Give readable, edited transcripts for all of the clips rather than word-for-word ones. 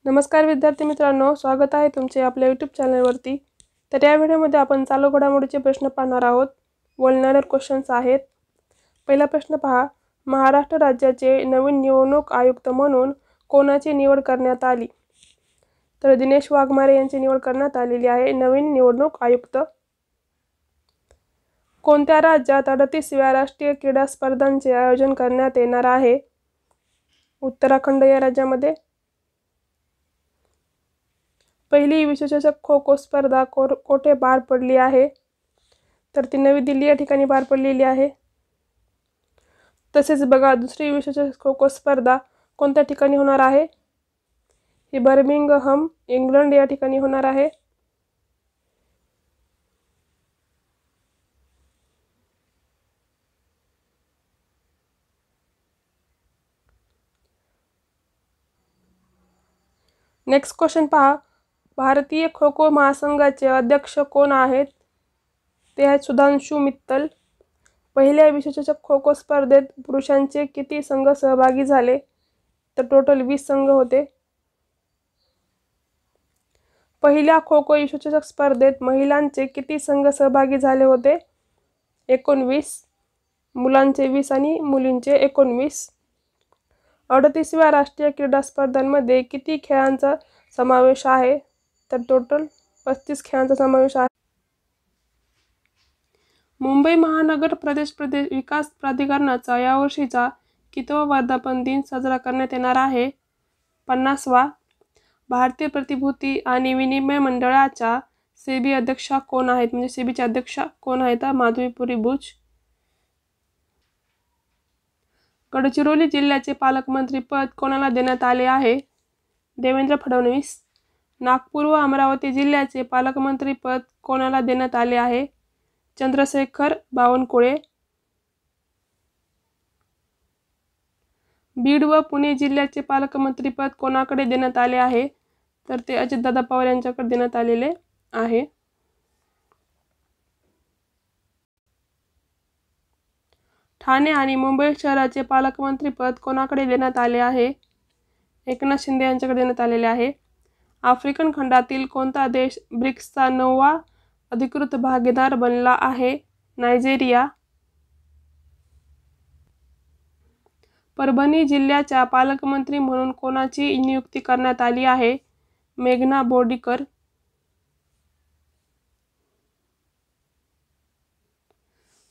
नमस्कार विद्यार्थी मित्रांनो, स्वागत आहे तुमचे आपल्या यूट्यूब चॅनलवरती। तर या व्हिडिओमध्ये आपण चालू घडामोडीचे प्रश्न पाहणार आहोत। बोलणारे क्वेश्चन्स आहेत। पहिला प्रश्न पहा, महाराष्ट्र राज्याचे नवीन निवडणूक आयुक्त म्हणून कोणाची निवड करण्यात आली? तर दिनेश वाघमारे यांची निवड करण्यात आलेली आहे नवीन निवडणूक आयुक्त। कोणत्या राज्यात 38व्या राष्ट्रीय क्रीडा स्पर्धांचे आयोजन करण्यात येणार आहे? उत्तराखंड या राज्यामध्ये। पहिली विश्वचषक खो खो स्पर्धा कोठे पार पडली आहे? तर ती नवी दिल्ली या ठिकाणी पार पडलेली आहे। तसेच बघा, दुसरी विश्वचषक खो खो स्पर्धा कोणत्या ठिकाणी होणार आहे? ही बर्मिंगहम इंग्लंड या ठिकाणी होणार आहे। नेक्स्ट क्वेश्चन पहा, भारतीय खो खो महासंघाचे अध्यक्ष कोण आहेत? ते आहेत सुधांशु मित्तल। पहिल्या विश्वचषक खो खो स्पर्धेत पुरुषांचे किती संघ सहभागी झाले? तर टोटल 20 संघ होते। पहिल्या खो खो विश्वचषक स्पर्धेत महिलांचे किती संघ सहभागी झाले होते? 19। मुलांचे 20 आणि मुलींचे 19। 38व्या राष्ट्रीय क्रीडा स्पर्धांमध्ये किती खेळांचा समावेश आहे? तर टोटल 35 खेळांचा समावेश आहे। मुंबई महानगर प्रदेश विकास प्राधिकरणाचा यावर्षीचा कितवा वर्धापन दिन साजरा करण्यात येणार आहे? 50वा। भारतीय प्रतिभूती आणि विनिमय मंडळाच्या सेबी अध्यक्षा कोण आहेत? म्हणजे सेबीच्या अध्यक्षा कोण आहेत? माधवीपुरी बुच। गडचिरोली जिल्ह्याचे पालकमंत्री पद कोणाला देण्यात आले आहे? देवेंद्र फडणवीस। नागपूर व अमरावती जिल्ह्याचे पालकमंत्री पद कोणाला देण्यात आले आहे? चंद्रशेखर बावनकुळे। बीड व पुणे जिल्ह्याचे पालकमंत्री पद कोणाकडे देण्यात आले आहे? तर ते अजितदादा पवार यांच्याकडे देण्यात आलेले आहे। ठाणे आणि मुंबई शहराचे पालकमंत्री पद कोणाकडे देण्यात आले आहे? एकनाथ शिंदे यांच्याकडे देण्यात आलेले आहे। आफ्रिकन खंडातील कोणता देश ब्रिक्सचा 9वा अधिकृत भागीदार बनला आहे? नायजेरिया। परभणी जिल्ह्याच्या पालकमंत्री म्हणून कोणाची नियुक्ती करण्यात आली आहे? मेघना बोर्डीकर।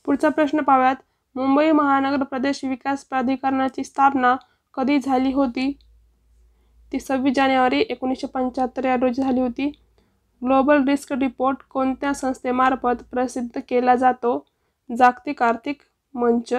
पुढचा प्रश्न पाहूयात, मुंबई महानगर प्रदेश विकास प्राधिकरणाची स्थापना कधी झाली होती? ती 26 जानेवारी 1975 या रोजी झाली होती। ग्लोबल रिस्क रिपोर्ट कोणत्या संस्थेमार्फत प्रसिद्ध केला जातो? जागतिक आर्थिक मंच।